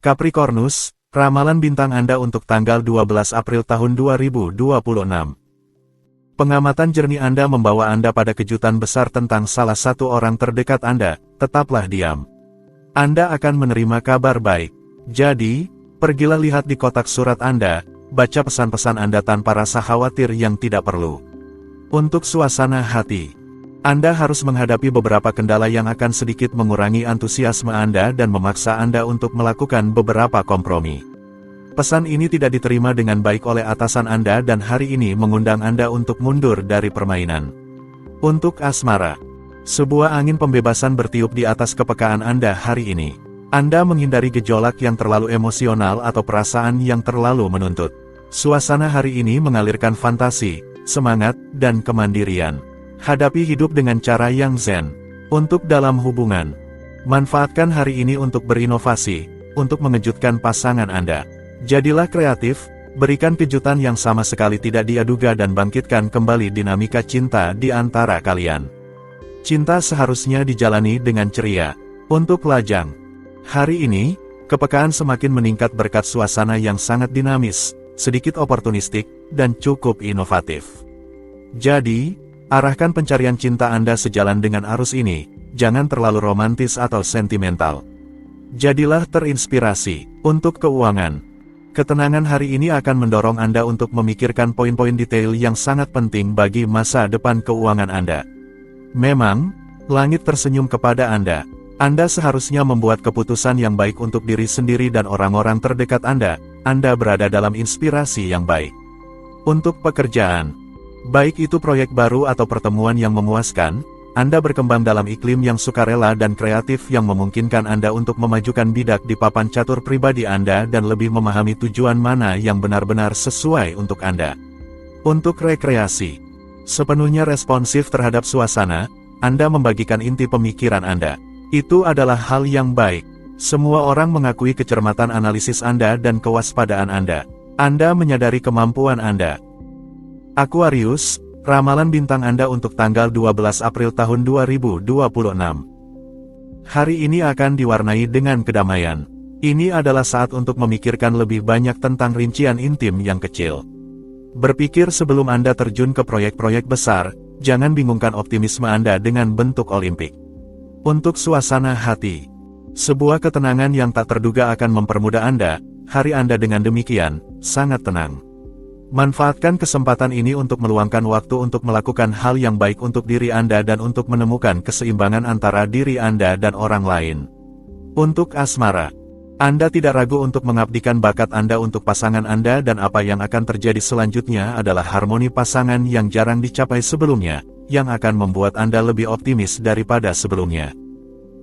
Capricornus, ramalan bintang Anda untuk tanggal 12 April tahun 2026. Pengamatan jernih Anda membawa Anda pada kejutan besar tentang salah satu orang terdekat Anda, tetaplah diam. Anda akan menerima kabar baik. Jadi, pergilah lihat di kotak surat Anda, baca pesan-pesan Anda tanpa rasa khawatir yang tidak perlu. Untuk suasana hati, Anda harus menghadapi beberapa kendala yang akan sedikit mengurangi antusiasme Anda dan memaksa Anda untuk melakukan beberapa kompromi. Pesan ini tidak diterima dengan baik oleh atasan Anda dan hari ini mengundang Anda untuk mundur dari permainan. Untuk asmara, sebuah angin pembebasan bertiup di atas kepekaan Anda hari ini. Anda menghindari gejolak yang terlalu emosional atau perasaan yang terlalu menuntut. Suasana hari ini mengalirkan fantasi, semangat, dan kemandirian. Hadapi hidup dengan cara yang zen. Untuk dalam hubungan, manfaatkan hari ini untuk berinovasi, untuk mengejutkan pasangan Anda. Jadilah kreatif, berikan kejutan yang sama sekali tidak diaduga dan bangkitkan kembali dinamika cinta di antara kalian. Cinta seharusnya dijalani dengan ceria. Untuk lajang, hari ini, kepekaan semakin meningkat berkat suasana yang sangat dinamis, sedikit oportunistik, dan cukup inovatif. Jadi, arahkan pencarian cinta Anda sejalan dengan arus ini, jangan terlalu romantis atau sentimental. Jadilah terinspirasi. Untuk keuangan, ketenangan hari ini akan mendorong Anda untuk memikirkan poin-poin detail yang sangat penting bagi masa depan keuangan Anda. Memang, langit tersenyum kepada Anda. Anda seharusnya membuat keputusan yang baik untuk diri sendiri dan orang-orang terdekat Anda. Anda berada dalam inspirasi yang baik. Untuk pekerjaan, baik itu proyek baru atau pertemuan yang memuaskan, Anda berkembang dalam iklim yang sukarela dan kreatif yang memungkinkan Anda untuk memajukan bidak di papan catur pribadi Anda dan lebih memahami tujuan mana yang benar-benar sesuai untuk Anda. Untuk rekreasi, sepenuhnya responsif terhadap suasana, Anda membagikan inti pemikiran Anda. Itu adalah hal yang baik. Semua orang mengakui kecermatan analisis Anda dan kewaspadaan Anda. Anda menyadari kemampuan Anda. Aquarius, ramalan bintang Anda untuk tanggal 12 April tahun 2026. Hari ini akan diwarnai dengan kedamaian. Ini adalah saat untuk memikirkan lebih banyak tentang rincian intim yang kecil. Berpikir sebelum Anda terjun ke proyek-proyek besar, jangan bingungkan optimisme Anda dengan bentuk Olimpik. Untuk suasana hati, sebuah ketenangan yang tak terduga akan mempermudah Anda, hari Anda dengan demikian, sangat tenang. Manfaatkan kesempatan ini untuk meluangkan waktu untuk melakukan hal yang baik untuk diri Anda dan untuk menemukan keseimbangan antara diri Anda dan orang lain. Untuk asmara, Anda tidak ragu untuk mengabdikan bakat Anda untuk pasangan Anda dan apa yang akan terjadi selanjutnya adalah harmoni pasangan yang jarang dicapai sebelumnya, yang akan membuat Anda lebih optimis daripada sebelumnya.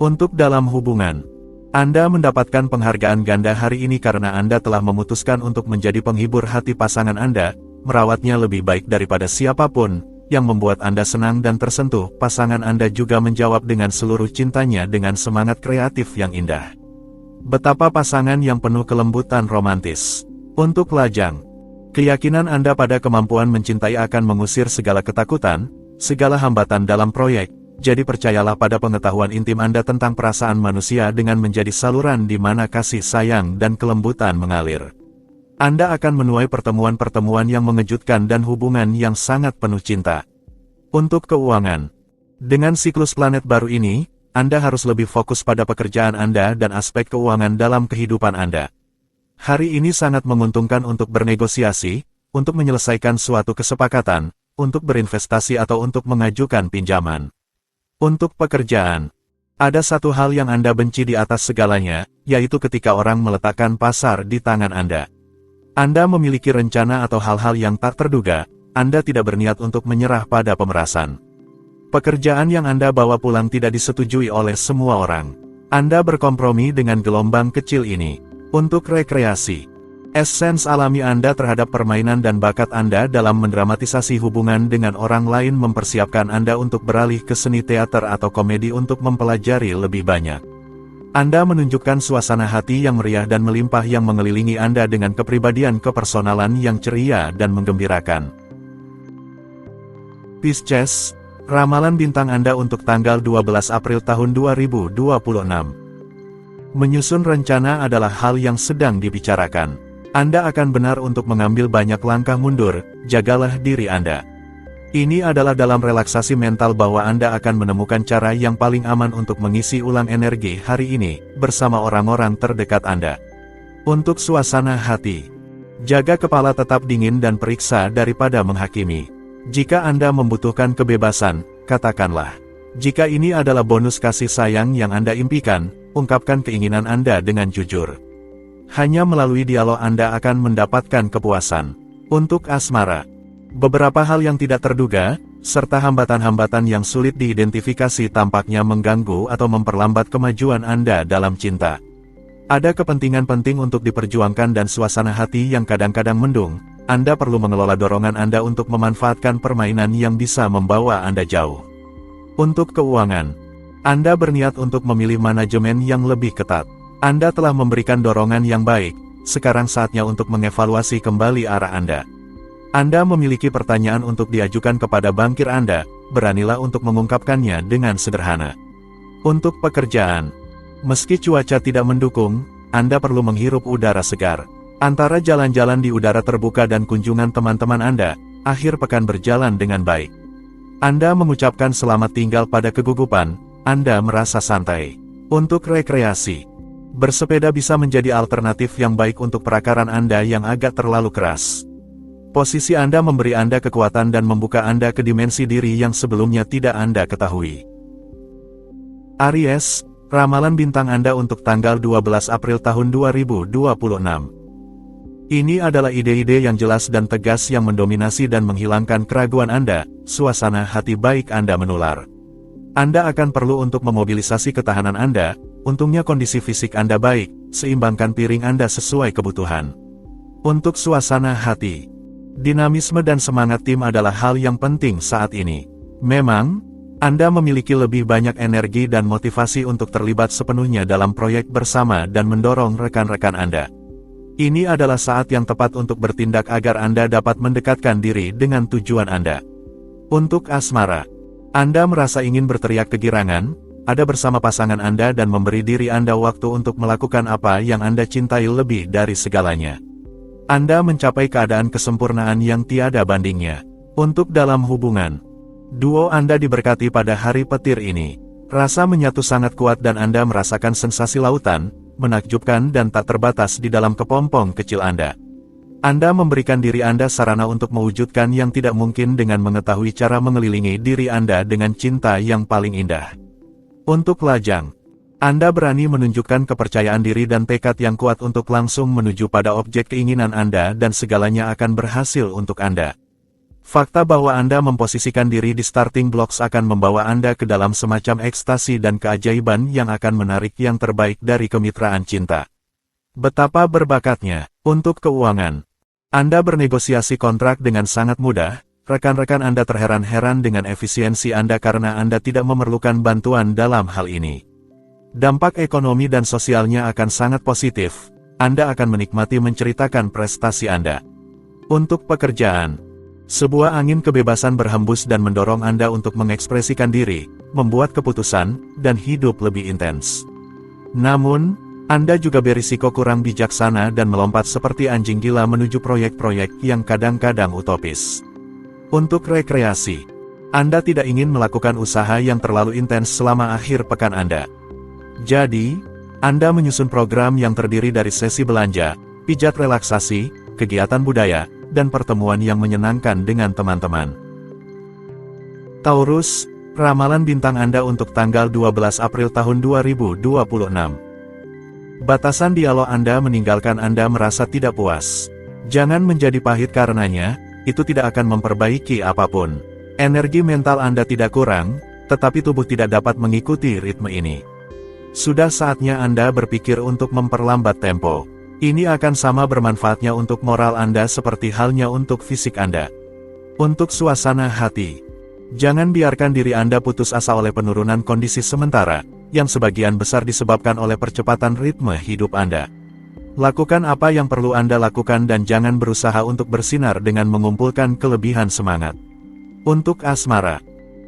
Untuk dalam hubungan, Anda mendapatkan penghargaan ganda hari ini karena Anda telah memutuskan untuk menjadi penghibur hati pasangan Anda, merawatnya lebih baik daripada siapapun, yang membuat Anda senang dan tersentuh. Pasangan Anda juga menjawab dengan seluruh cintanya dengan semangat kreatif yang indah. Betapa pasangan yang penuh kelembutan romantis. Untuk lajang, keyakinan Anda pada kemampuan mencintai akan mengusir segala ketakutan, segala hambatan dalam proyek. Jadi percayalah pada pengetahuan intim Anda tentang perasaan manusia dengan menjadi saluran di mana kasih sayang dan kelembutan mengalir. Anda akan menuai pertemuan-pertemuan yang mengejutkan dan hubungan yang sangat penuh cinta. Untuk keuangan, dengan siklus planet baru ini, Anda harus lebih fokus pada pekerjaan Anda dan aspek keuangan dalam kehidupan Anda. Hari ini sangat menguntungkan untuk bernegosiasi, untuk menyelesaikan suatu kesepakatan, untuk berinvestasi atau untuk mengajukan pinjaman. Untuk pekerjaan, ada satu hal yang Anda benci di atas segalanya, yaitu ketika orang meletakkan pasar di tangan Anda. Anda memiliki rencana atau hal-hal yang tak terduga, Anda tidak berniat untuk menyerah pada pemerasan. Pekerjaan yang Anda bawa pulang tidak disetujui oleh semua orang. Anda berkompromi dengan gelombang kecil ini. Untuk rekreasi, esens alami Anda terhadap permainan dan bakat Anda dalam mendramatisasi hubungan dengan orang lain mempersiapkan Anda untuk beralih ke seni teater atau komedi untuk mempelajari lebih banyak. Anda menunjukkan suasana hati yang meriah dan melimpah yang mengelilingi Anda dengan kepribadian kepersonalan yang ceria dan menggembirakan. Pisces, ramalan bintang Anda untuk tanggal 12 April tahun 2026. Menyusun rencana adalah hal yang sedang dibicarakan. Anda akan benar untuk mengambil banyak langkah mundur, jagalah diri Anda. Ini adalah dalam relaksasi mental bahwa Anda akan menemukan cara yang paling aman untuk mengisi ulang energi hari ini, bersama orang-orang terdekat Anda. Untuk suasana hati, jaga kepala tetap dingin dan periksa daripada menghakimi. Jika Anda membutuhkan kebebasan, katakanlah. Jika ini adalah bonus kasih sayang yang Anda impikan, ungkapkan keinginan Anda dengan jujur. Hanya melalui dialog Anda akan mendapatkan kepuasan. Untuk asmara, beberapa hal yang tidak terduga, serta hambatan-hambatan yang sulit diidentifikasi tampaknya mengganggu atau memperlambat kemajuan Anda dalam cinta. Ada kepentingan penting untuk diperjuangkan dan suasana hati yang kadang-kadang mendung. Anda perlu mengelola dorongan Anda untuk memanfaatkan permainan yang bisa membawa Anda jauh. Untuk keuangan, Anda berniat untuk memilih manajemen yang lebih ketat. Anda telah memberikan dorongan yang baik, sekarang saatnya untuk mengevaluasi kembali arah Anda. Anda memiliki pertanyaan untuk diajukan kepada bankir Anda, beranilah untuk mengungkapkannya dengan sederhana. Untuk pekerjaan, meski cuaca tidak mendukung, Anda perlu menghirup udara segar. Antara jalan-jalan di udara terbuka dan kunjungan teman-teman Anda, akhir pekan berjalan dengan baik. Anda mengucapkan selamat tinggal pada kegugupan, Anda merasa santai. Untuk rekreasi, bersepeda bisa menjadi alternatif yang baik untuk perakaran Anda yang agak terlalu keras. Posisi Anda memberi Anda kekuatan dan membuka Anda ke dimensi diri yang sebelumnya tidak Anda ketahui. Aries, ramalan bintang Anda untuk tanggal 12 April tahun 2026. Ini adalah ide-ide yang jelas dan tegas yang mendominasi dan menghilangkan keraguan Anda, suasana hati baik Anda menular. Anda akan perlu untuk memobilisasi ketahanan Anda, untungnya kondisi fisik Anda baik, seimbangkan piring Anda sesuai kebutuhan. Untuk suasana hati, dinamisme dan semangat tim adalah hal yang penting saat ini. Memang, Anda memiliki lebih banyak energi dan motivasi untuk terlibat sepenuhnya dalam proyek bersama dan mendorong rekan-rekan Anda. Ini adalah saat yang tepat untuk bertindak agar Anda dapat mendekatkan diri dengan tujuan Anda. Untuk asmara, Anda merasa ingin berteriak kegirangan, ada bersama pasangan Anda dan memberi diri Anda waktu untuk melakukan apa yang Anda cintai lebih dari segalanya. Anda mencapai keadaan kesempurnaan yang tiada bandingnya. Untuk dalam hubungan, duo Anda diberkati pada hari petir ini. Rasa menyatu sangat kuat dan Anda merasakan sensasi lautan, menakjubkan dan tak terbatas di dalam kepompong kecil Anda. Anda memberikan diri Anda sarana untuk mewujudkan yang tidak mungkin dengan mengetahui cara mengelilingi diri Anda dengan cinta yang paling indah. Untuk lajang, Anda berani menunjukkan kepercayaan diri dan tekad yang kuat untuk langsung menuju pada objek keinginan Anda dan segalanya akan berhasil untuk Anda. Fakta bahwa Anda memposisikan diri di starting blocks akan membawa Anda ke dalam semacam ekstasi dan keajaiban yang akan menarik yang terbaik dari kemitraan cinta. Betapa berbakatnya. Untuk keuangan, Anda bernegosiasi kontrak dengan sangat mudah, rekan-rekan Anda terheran-heran dengan efisiensi Anda karena Anda tidak memerlukan bantuan dalam hal ini. Dampak ekonomi dan sosialnya akan sangat positif, Anda akan menikmati menceritakan prestasi Anda. Untuk pekerjaan, sebuah angin kebebasan berhembus dan mendorong Anda untuk mengekspresikan diri, membuat keputusan, dan hidup lebih intens. Namun, Anda juga berisiko kurang bijaksana dan melompat seperti anjing gila menuju proyek-proyek yang kadang-kadang utopis. Untuk rekreasi, Anda tidak ingin melakukan usaha yang terlalu intens selama akhir pekan Anda. Jadi, Anda menyusun program yang terdiri dari sesi belanja, pijat relaksasi, kegiatan budaya, dan pertemuan yang menyenangkan dengan teman-teman. Taurus, ramalan bintang Anda untuk tanggal 12 April tahun 2026. Batasan dialog Anda meninggalkan Anda merasa tidak puas. Jangan menjadi pahit karenanya, itu tidak akan memperbaiki apapun. Energi mental Anda tidak kurang, tetapi tubuh tidak dapat mengikuti ritme ini. Sudah saatnya Anda berpikir untuk memperlambat tempo. Ini akan sama bermanfaatnya untuk moral Anda seperti halnya untuk fisik Anda. Untuk suasana hati, jangan biarkan diri Anda putus asa oleh penurunan kondisi sementara, yang sebagian besar disebabkan oleh percepatan ritme hidup Anda. Lakukan apa yang perlu Anda lakukan dan jangan berusaha untuk bersinar dengan mengumpulkan kelebihan semangat. Untuk asmara,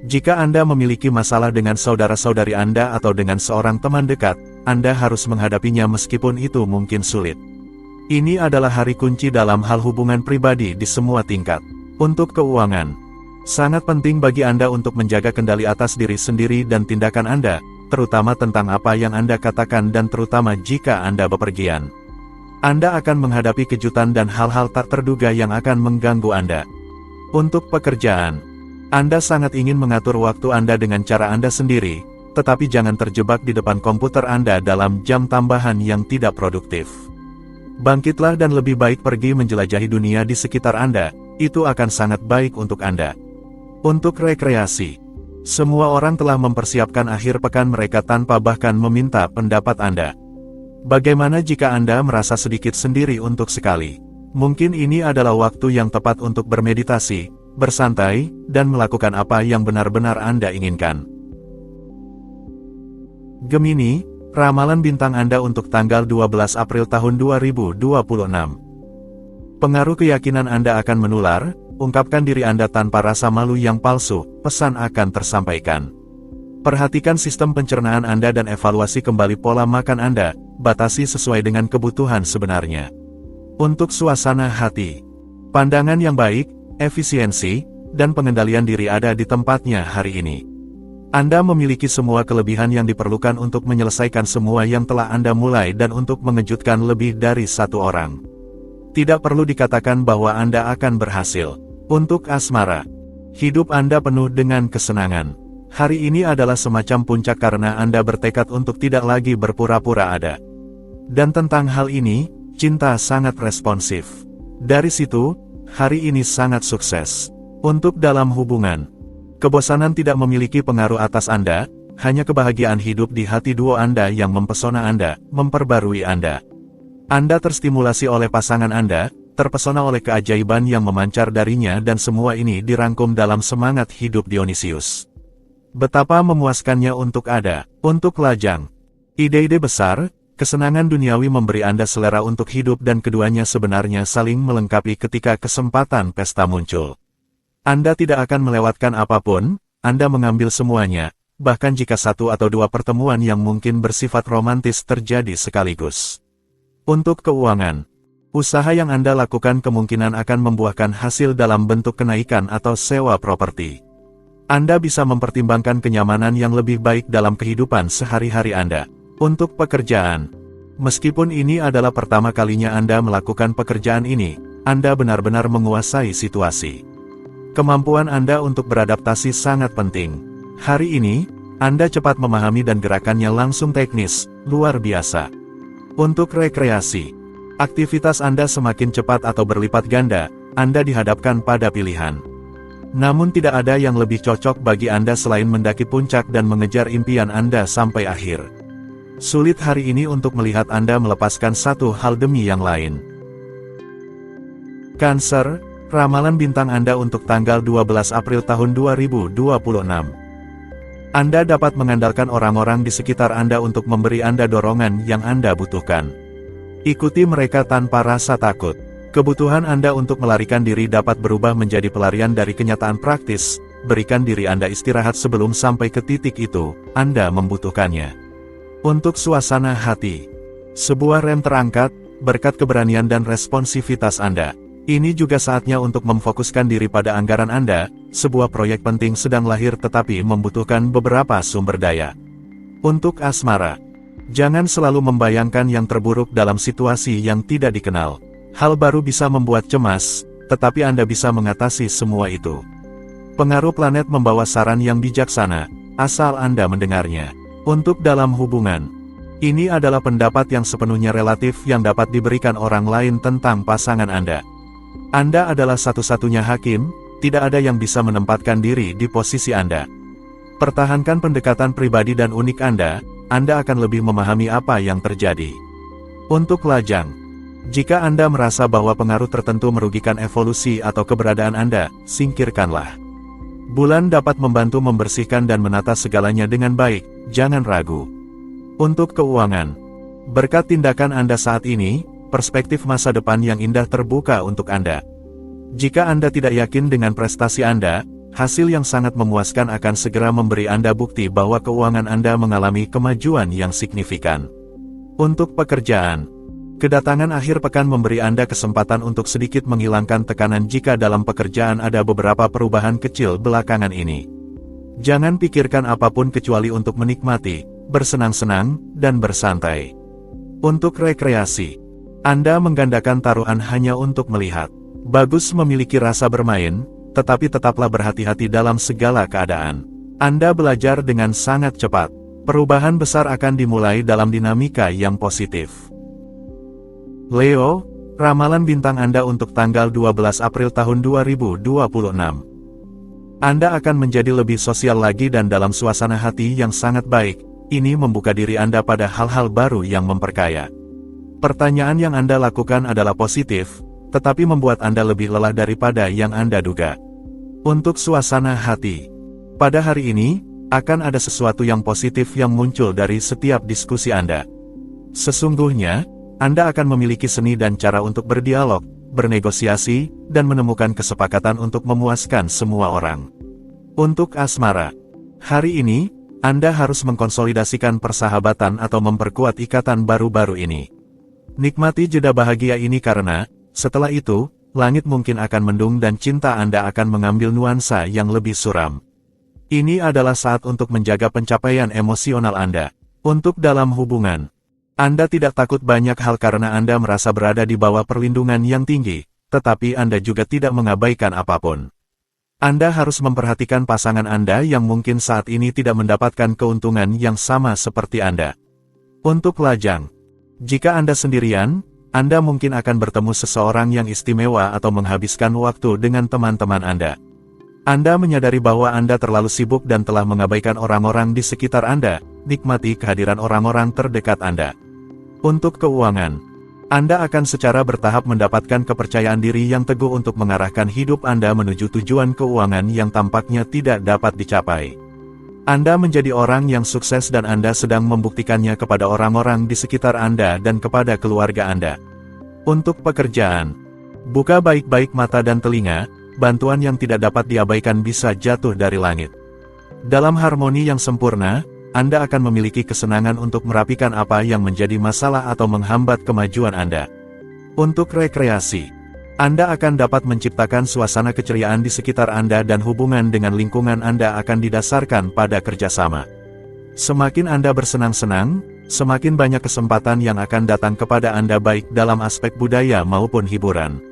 jika Anda memiliki masalah dengan saudara-saudari Anda atau dengan seorang teman dekat, Anda harus menghadapinya meskipun itu mungkin sulit. Ini adalah hari kunci dalam hal hubungan pribadi di semua tingkat. Untuk keuangan, sangat penting bagi Anda untuk menjaga kendali atas diri sendiri dan tindakan Anda, terutama tentang apa yang Anda katakan dan terutama jika Anda bepergian. Anda akan menghadapi kejutan dan hal-hal tak terduga yang akan mengganggu Anda. Untuk pekerjaan, Anda sangat ingin mengatur waktu Anda dengan cara Anda sendiri, tetapi jangan terjebak di depan komputer Anda dalam jam tambahan yang tidak produktif. Bangkitlah dan lebih baik pergi menjelajahi dunia di sekitar Anda, itu akan sangat baik untuk Anda. Untuk rekreasi, semua orang telah mempersiapkan akhir pekan mereka tanpa bahkan meminta pendapat Anda. Bagaimana jika Anda merasa sedikit sendiri untuk sekali? Mungkin ini adalah waktu yang tepat untuk bermeditasi, bersantai, dan melakukan apa yang benar-benar Anda inginkan. Gemini, ramalan bintang Anda untuk tanggal 12 April tahun 2026. Pengaruh keyakinan Anda akan menular, ungkapkan diri Anda tanpa rasa malu yang palsu, pesan akan tersampaikan. Perhatikan sistem pencernaan Anda dan evaluasi kembali pola makan Anda, batasi sesuai dengan kebutuhan sebenarnya. Untuk suasana hati, pandangan yang baik, efisiensi, dan pengendalian diri ada di tempatnya hari ini. Anda memiliki semua kelebihan yang diperlukan untuk menyelesaikan semua yang telah Anda mulai dan untuk mengejutkan lebih dari satu orang. Tidak perlu dikatakan bahwa Anda akan berhasil. Untuk asmara, hidup Anda penuh dengan kesenangan. Hari ini adalah semacam puncak karena Anda bertekad untuk tidak lagi berpura-pura ada. Dan tentang hal ini, cinta sangat responsif. Dari situ, hari ini sangat sukses. Untuk dalam hubungan, kebosanan tidak memiliki pengaruh atas Anda, hanya kebahagiaan hidup di hati duo Anda yang mempesona Anda, memperbarui Anda. Anda terstimulasi oleh pasangan Anda, terpesona oleh keajaiban yang memancar darinya dan semua ini dirangkum dalam semangat hidup Dionysius. Betapa memuaskannya untuk ada, untuk lajang. Ide-ide besar, kesenangan duniawi memberi Anda selera untuk hidup dan keduanya sebenarnya saling melengkapi ketika kesempatan pesta muncul. Anda tidak akan melewatkan apapun, Anda mengambil semuanya, bahkan jika satu atau dua pertemuan yang mungkin bersifat romantis terjadi sekaligus. Untuk keuangan, usaha yang Anda lakukan kemungkinan akan membuahkan hasil dalam bentuk kenaikan atau sewa properti. Anda bisa mempertimbangkan kenyamanan yang lebih baik dalam kehidupan sehari-hari Anda. Untuk pekerjaan, meskipun ini adalah pertama kalinya Anda melakukan pekerjaan ini, Anda benar-benar menguasai situasi. Kemampuan Anda untuk beradaptasi sangat penting. Hari ini, Anda cepat memahami dan gerakannya langsung teknis, luar biasa. Untuk rekreasi, aktivitas Anda semakin cepat atau berlipat ganda, Anda dihadapkan pada pilihan. Namun tidak ada yang lebih cocok bagi Anda selain mendaki puncak dan mengejar impian Anda sampai akhir. Sulit hari ini untuk melihat Anda melepaskan satu hal demi yang lain. Cancer, ramalan bintang Anda untuk tanggal 12 April tahun 2026. Anda dapat mengandalkan orang-orang di sekitar Anda untuk memberi Anda dorongan yang Anda butuhkan. Ikuti mereka tanpa rasa takut. Kebutuhan Anda untuk melarikan diri dapat berubah menjadi pelarian dari kenyataan praktis. Berikan diri Anda istirahat sebelum sampai ke titik itu, Anda membutuhkannya. Untuk suasana hati, sebuah rem terangkat, berkat keberanian dan responsivitas Anda. Ini juga saatnya untuk memfokuskan diri pada anggaran Anda, sebuah proyek penting sedang lahir tetapi membutuhkan beberapa sumber daya. Untuk asmara, jangan selalu membayangkan yang terburuk dalam situasi yang tidak dikenal. Hal baru bisa membuat cemas, tetapi Anda bisa mengatasi semua itu. Pengaruh planet membawa saran yang bijaksana, asal Anda mendengarnya. Untuk dalam hubungan, ini adalah pendapat yang sepenuhnya relatif yang dapat diberikan orang lain tentang pasangan Anda. Anda adalah satu-satunya hakim, tidak ada yang bisa menempatkan diri di posisi Anda. Pertahankan pendekatan pribadi dan unik Anda akan lebih memahami apa yang terjadi. Untuk lajang, jika Anda merasa bahwa pengaruh tertentu merugikan evolusi atau keberadaan Anda, singkirkanlah. Bulan dapat membantu membersihkan dan menata segalanya dengan baik, jangan ragu. Untuk keuangan, berkat tindakan Anda saat ini, perspektif masa depan yang indah terbuka untuk Anda. Jika Anda tidak yakin dengan prestasi Anda, hasil yang sangat memuaskan akan segera memberi Anda bukti bahwa keuangan Anda mengalami kemajuan yang signifikan. Untuk pekerjaan, kedatangan akhir pekan memberi Anda kesempatan untuk sedikit menghilangkan tekanan jika dalam pekerjaan ada beberapa perubahan kecil belakangan ini. Jangan pikirkan apapun kecuali untuk menikmati, bersenang-senang, dan bersantai. Untuk rekreasi, Anda menggandakan taruhan hanya untuk melihat. Bagus memiliki rasa bermain, tetapi tetaplah berhati-hati dalam segala keadaan. Anda belajar dengan sangat cepat. Perubahan besar akan dimulai dalam dinamika yang positif. Leo, ramalan bintang Anda untuk tanggal 12 April tahun 2026. Anda akan menjadi lebih sosial lagi dan dalam suasana hati yang sangat baik. Ini membuka diri Anda pada hal-hal baru yang memperkaya. Pertanyaan yang Anda lakukan adalah positif, tetapi membuat Anda lebih lelah daripada yang Anda duga. Untuk suasana hati, pada hari ini, akan ada sesuatu yang positif yang muncul dari setiap diskusi Anda. Sesungguhnya, Anda akan memiliki seni dan cara untuk berdialog, bernegosiasi, dan menemukan kesepakatan untuk memuaskan semua orang. Untuk asmara, hari ini, Anda harus mengkonsolidasikan persahabatan atau memperkuat ikatan baru-baru ini. Nikmati jeda bahagia ini karena, setelah itu, langit mungkin akan mendung dan cinta Anda akan mengambil nuansa yang lebih suram. Ini adalah saat untuk menjaga pencapaian emosional Anda. Untuk dalam hubungan, Anda tidak takut banyak hal karena Anda merasa berada di bawah perlindungan yang tinggi, tetapi Anda juga tidak mengabaikan apapun. Anda harus memperhatikan pasangan Anda yang mungkin saat ini tidak mendapatkan keuntungan yang sama seperti Anda. Untuk lajang, jika Anda sendirian, Anda mungkin akan bertemu seseorang yang istimewa atau menghabiskan waktu dengan teman-teman Anda. Anda menyadari bahwa Anda terlalu sibuk dan telah mengabaikan orang-orang di sekitar Anda, nikmati kehadiran orang-orang terdekat Anda. Untuk keuangan, Anda akan secara bertahap mendapatkan kepercayaan diri yang teguh untuk mengarahkan hidup Anda menuju tujuan keuangan yang tampaknya tidak dapat dicapai. Anda menjadi orang yang sukses dan Anda sedang membuktikannya kepada orang-orang di sekitar Anda dan kepada keluarga Anda. Untuk pekerjaan, buka baik-baik mata dan telinga, bantuan yang tidak dapat diabaikan bisa jatuh dari langit. Dalam harmoni yang sempurna, Anda akan memiliki kesenangan untuk merapikan apa yang menjadi masalah atau menghambat kemajuan Anda. Untuk rekreasi, Anda akan dapat menciptakan suasana keceriaan di sekitar Anda dan hubungan dengan lingkungan Anda akan didasarkan pada kerjasama. Semakin Anda bersenang-senang, semakin banyak kesempatan yang akan datang kepada Anda baik dalam aspek budaya maupun hiburan.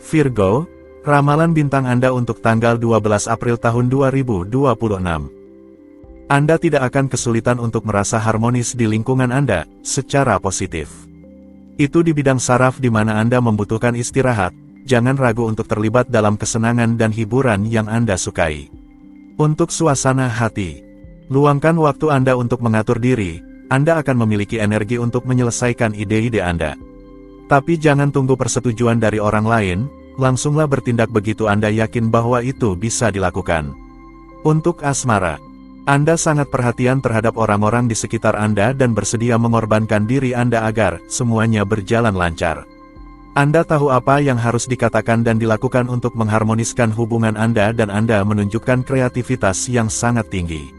Virgo, ramalan bintang Anda untuk tanggal 12 April tahun 2026. Anda tidak akan kesulitan untuk merasa harmonis di lingkungan Anda, secara positif. Itu di bidang saraf di mana Anda membutuhkan istirahat, jangan ragu untuk terlibat dalam kesenangan dan hiburan yang Anda sukai. Untuk suasana hati, luangkan waktu Anda untuk mengatur diri, Anda akan memiliki energi untuk menyelesaikan ide-ide Anda. Tapi jangan tunggu persetujuan dari orang lain, langsunglah bertindak begitu Anda yakin bahwa itu bisa dilakukan. Untuk asmara, Anda sangat perhatian terhadap orang-orang di sekitar Anda dan bersedia mengorbankan diri Anda agar semuanya berjalan lancar. Anda tahu apa yang harus dikatakan dan dilakukan untuk mengharmoniskan hubungan Anda dan Anda menunjukkan kreativitas yang sangat tinggi.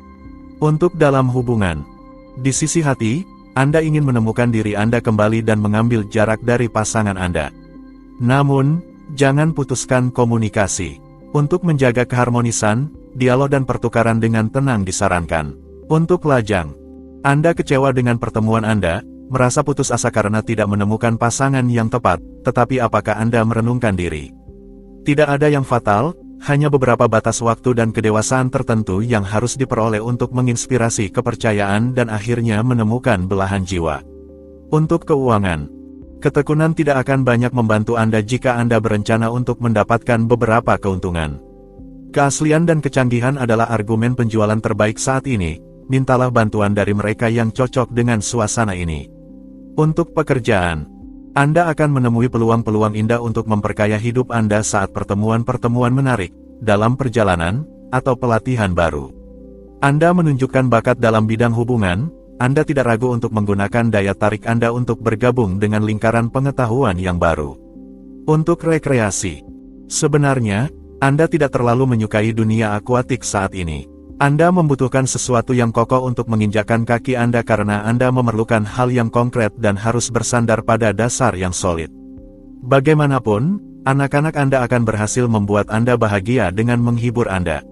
Untuk dalam hubungan, di sisi hati, Anda ingin menemukan diri Anda kembali dan mengambil jarak dari pasangan Anda. Namun, jangan putuskan komunikasi. Untuk menjaga keharmonisan, dialog dan pertukaran dengan tenang disarankan. Untuk lajang, Anda kecewa dengan pertemuan Anda, merasa putus asa karena tidak menemukan pasangan yang tepat, tetapi apakah Anda merenungkan diri? Tidak ada yang fatal, hanya beberapa batas waktu dan kedewasaan tertentu yang harus diperoleh untuk menginspirasi kepercayaan dan akhirnya menemukan belahan jiwa. Untuk keuangan, ketekunan tidak akan banyak membantu Anda jika Anda berencana untuk mendapatkan beberapa keuntungan. Keaslian dan kecanggihan adalah argumen penjualan terbaik saat ini, mintalah bantuan dari mereka yang cocok dengan suasana ini. Untuk pekerjaan, Anda akan menemui peluang-peluang indah untuk memperkaya hidup Anda saat pertemuan-pertemuan menarik, dalam perjalanan, atau pelatihan baru. Anda menunjukkan bakat dalam bidang hubungan, Anda tidak ragu untuk menggunakan daya tarik Anda untuk bergabung dengan lingkaran pengetahuan yang baru. Untuk rekreasi, sebenarnya, Anda tidak terlalu menyukai dunia akuatik saat ini. Anda membutuhkan sesuatu yang kokoh untuk menginjakkan kaki Anda karena Anda memerlukan hal yang konkret dan harus bersandar pada dasar yang solid. Bagaimanapun, anak-anak Anda akan berhasil membuat Anda bahagia dengan menghibur Anda.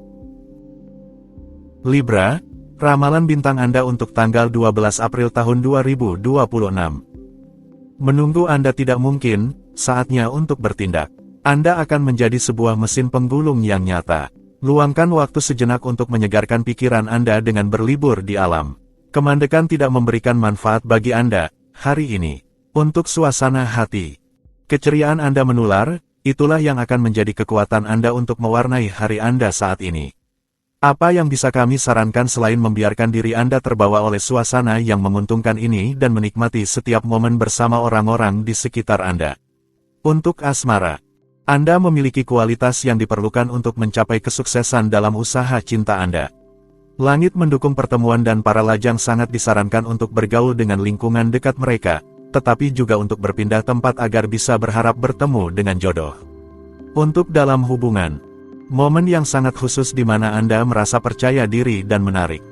Libra, ramalan bintang Anda untuk tanggal 12 April tahun 2026. Menunggu Anda tidak mungkin, saatnya untuk bertindak. Anda akan menjadi sebuah mesin penggulung yang nyata. Luangkan waktu sejenak untuk menyegarkan pikiran Anda dengan berlibur di alam. Kemandekan tidak memberikan manfaat bagi Anda hari ini. Untuk suasana hati, keceriaan Anda menular, itulah yang akan menjadi kekuatan Anda untuk mewarnai hari Anda saat ini. Apa yang bisa kami sarankan selain membiarkan diri Anda terbawa oleh suasana yang menguntungkan ini dan menikmati setiap momen bersama orang-orang di sekitar Anda? Untuk asmara, Anda memiliki kualitas yang diperlukan untuk mencapai kesuksesan dalam usaha cinta Anda. Langit mendukung pertemuan dan para lajang sangat disarankan untuk bergaul dengan lingkungan dekat mereka, tetapi juga untuk berpindah tempat agar bisa berharap bertemu dengan jodoh. Untuk dalam hubungan, momen yang sangat khusus di mana Anda merasa percaya diri dan menarik.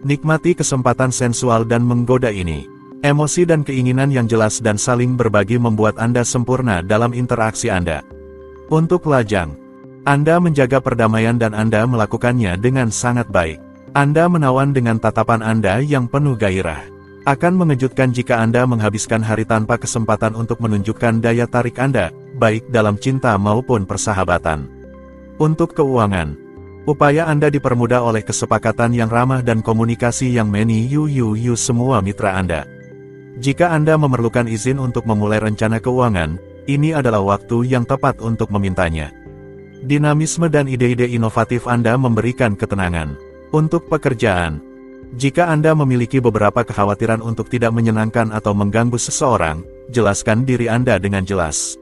Nikmati kesempatan sensual dan menggoda ini. Emosi dan keinginan yang jelas dan saling berbagi membuat Anda sempurna dalam interaksi Anda. Untuk lajang, Anda menjaga perdamaian dan Anda melakukannya dengan sangat baik. Anda menawan dengan tatapan Anda yang penuh gairah. Akan mengejutkan jika Anda menghabiskan hari tanpa kesempatan untuk menunjukkan daya tarik Anda, baik dalam cinta maupun persahabatan. Untuk keuangan, upaya Anda dipermudah oleh kesepakatan yang ramah dan komunikasi yang meni semua mitra Anda. Jika Anda memerlukan izin untuk memulai rencana keuangan, ini adalah waktu yang tepat untuk memintanya. Dinamisme dan ide-ide inovatif Anda memberikan ketenangan. Untuk pekerjaan, jika Anda memiliki beberapa kekhawatiran untuk tidak menyenangkan atau mengganggu seseorang, jelaskan diri Anda dengan jelas.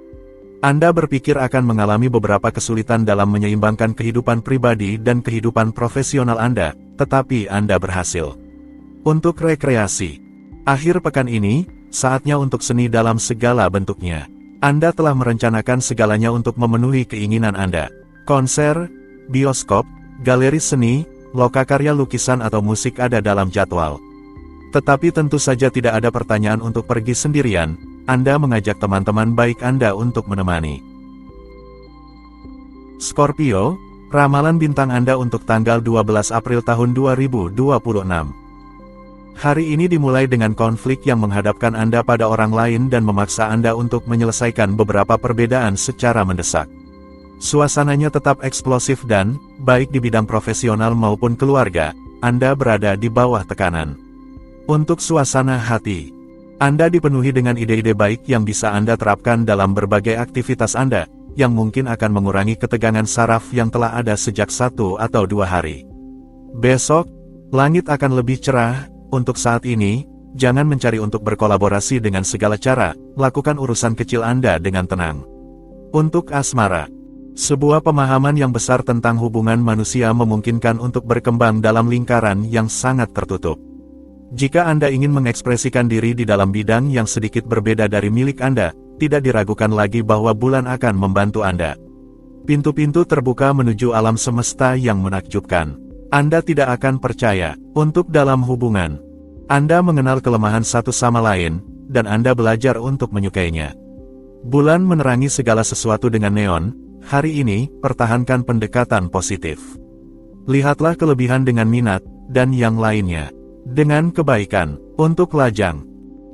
Anda berpikir akan mengalami beberapa kesulitan dalam menyeimbangkan kehidupan pribadi dan kehidupan profesional Anda, tetapi Anda berhasil. Untuk rekreasi, akhir pekan ini, saatnya untuk seni dalam segala bentuknya. Anda telah merencanakan segalanya untuk memenuhi keinginan Anda. Konser, bioskop, galeri seni, lokakarya lukisan atau musik ada dalam jadwal. Tetapi tentu saja tidak ada pertanyaan untuk pergi sendirian, Anda mengajak teman-teman baik Anda untuk menemani. Scorpio, ramalan bintang Anda untuk tanggal 12 April tahun 2026. Hari ini dimulai dengan konflik yang menghadapkan Anda pada orang lain dan memaksa Anda untuk menyelesaikan beberapa perbedaan secara mendesak. Suasananya tetap eksplosif dan, baik di bidang profesional maupun keluarga, Anda berada di bawah tekanan. Untuk suasana hati, Anda dipenuhi dengan ide-ide baik yang bisa Anda terapkan dalam berbagai aktivitas Anda, yang mungkin akan mengurangi ketegangan saraf yang telah ada sejak 1 atau 2 hari. Besok, langit akan lebih cerah. Untuk saat ini, jangan mencari untuk berkolaborasi dengan segala cara, lakukan urusan kecil Anda dengan tenang. Untuk asmara, sebuah pemahaman yang besar tentang hubungan manusia memungkinkan untuk berkembang dalam lingkaran yang sangat tertutup. Jika Anda ingin mengekspresikan diri di dalam bidang yang sedikit berbeda dari milik Anda, tidak diragukan lagi bahwa bulan akan membantu Anda. Pintu-pintu terbuka menuju alam semesta yang menakjubkan. Anda tidak akan percaya. Untuk dalam hubungan, Anda mengenal kelemahan satu sama lain, dan Anda belajar untuk menyukainya. Bulan menerangi segala sesuatu dengan neon. Hari ini, pertahankan pendekatan positif. Lihatlah kelebihan dengan minat, dan yang lainnya dengan kebaikan. Untuk lajang,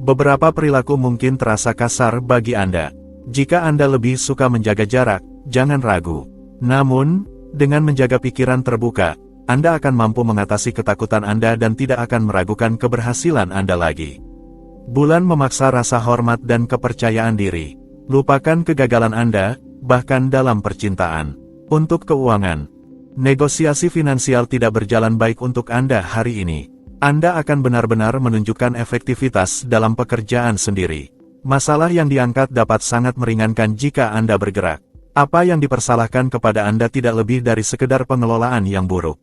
beberapa perilaku mungkin terasa kasar bagi Anda. Jika Anda lebih suka menjaga jarak, jangan ragu. Namun, dengan menjaga pikiran terbuka, Anda akan mampu mengatasi ketakutan Anda dan tidak akan meragukan keberhasilan Anda lagi. Bulan memaksa rasa hormat dan kepercayaan diri. Lupakan kegagalan Anda, bahkan dalam percintaan. Untuk keuangan, negosiasi finansial tidak berjalan baik untuk Anda hari ini. Anda akan benar-benar menunjukkan efektivitas dalam pekerjaan sendiri. Masalah yang diangkat dapat sangat meringankan jika Anda bergerak. Apa yang dipersalahkan kepada Anda tidak lebih dari sekedar pengelolaan yang buruk.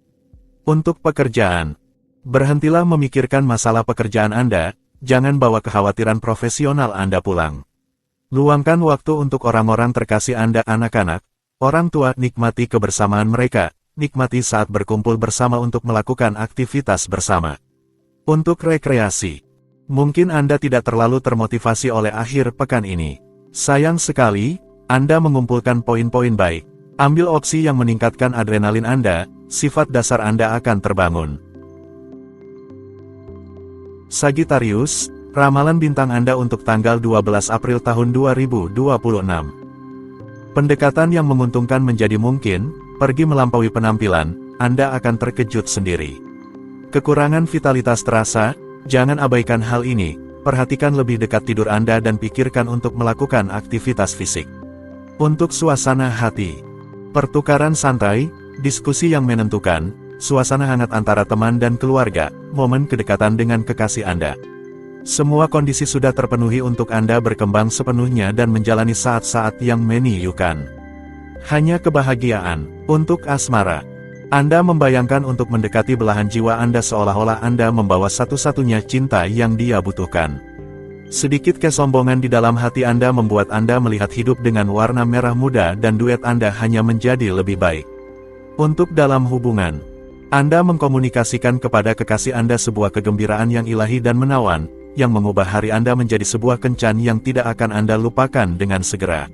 Untuk pekerjaan, berhentilah memikirkan masalah pekerjaan Anda, jangan bawa kekhawatiran profesional Anda pulang. Luangkan waktu untuk orang-orang terkasih Anda, anak-anak, orang tua, nikmati kebersamaan mereka, nikmati saat berkumpul bersama untuk melakukan aktivitas bersama. Untuk rekreasi, mungkin Anda tidak terlalu termotivasi oleh akhir pekan ini. Sayang sekali, Anda mengumpulkan poin-poin baik. Ambil opsi yang meningkatkan adrenalin Anda, sifat dasar Anda akan terbangun. Sagittarius, ramalan bintang Anda untuk tanggal 12 April tahun 2026. Pendekatan yang menguntungkan menjadi mungkin, pergi melampaui penampilan, Anda akan terkejut sendiri. Kekurangan vitalitas terasa, jangan abaikan hal ini, perhatikan lebih dekat tidur Anda dan pikirkan untuk melakukan aktivitas fisik. Untuk suasana hati, pertukaran santai, diskusi yang menentukan, suasana hangat antara teman dan keluarga, momen kedekatan dengan kekasih Anda. Semua kondisi sudah terpenuhi untuk Anda berkembang sepenuhnya dan menjalani saat-saat yang menyilaukan. Hanya kebahagiaan. Untuk asmara, Anda membayangkan untuk mendekati belahan jiwa Anda seolah-olah Anda membawa satu-satunya cinta yang dia butuhkan. Sedikit kesombongan di dalam hati Anda membuat Anda melihat hidup dengan warna merah muda dan duet Anda hanya menjadi lebih baik. Untuk dalam hubungan, Anda mengkomunikasikan kepada kekasih Anda sebuah kegembiraan yang ilahi dan menawan, yang mengubah hari Anda menjadi sebuah kencan yang tidak akan Anda lupakan dengan segera.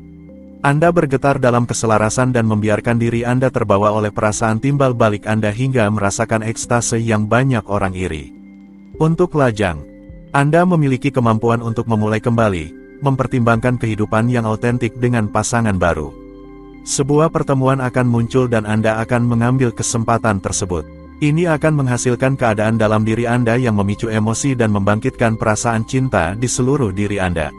Anda bergetar dalam keselarasan dan membiarkan diri Anda terbawa oleh perasaan timbal balik Anda hingga merasakan ekstase yang banyak orang iri. Untuk lajang, Anda memiliki kemampuan untuk memulai kembali, mempertimbangkan kehidupan yang autentik dengan pasangan baru. Sebuah pertemuan akan muncul dan Anda akan mengambil kesempatan tersebut. Ini akan menghasilkan keadaan dalam diri Anda yang memicu emosi dan membangkitkan perasaan cinta di seluruh diri Anda.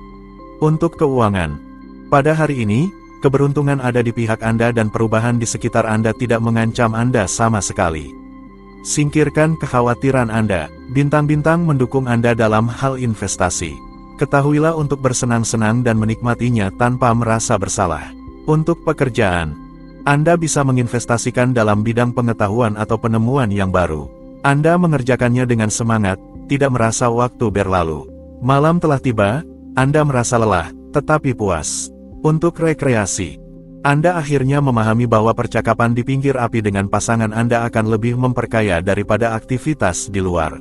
Untuk keuangan, pada hari ini, keberuntungan ada di pihak Anda dan perubahan di sekitar Anda tidak mengancam Anda sama sekali. Singkirkan kekhawatiran Anda, bintang-bintang mendukung Anda dalam hal investasi. Ketahuilah untuk bersenang-senang dan menikmatinya tanpa merasa bersalah. Untuk pekerjaan, Anda bisa menginvestasikan dalam bidang pengetahuan atau penemuan yang baru. Anda mengerjakannya dengan semangat, tidak merasa waktu berlalu. Malam telah tiba, Anda merasa lelah, tetapi puas. Untuk rekreasi, Anda akhirnya memahami bahwa percakapan di pinggir api dengan pasangan Anda akan lebih memperkaya daripada aktivitas di luar.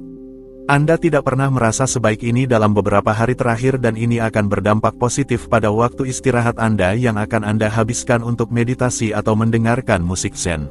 Anda tidak pernah merasa sebaik ini dalam beberapa hari terakhir dan ini akan berdampak positif pada waktu istirahat Anda yang akan Anda habiskan untuk meditasi atau mendengarkan musik zen.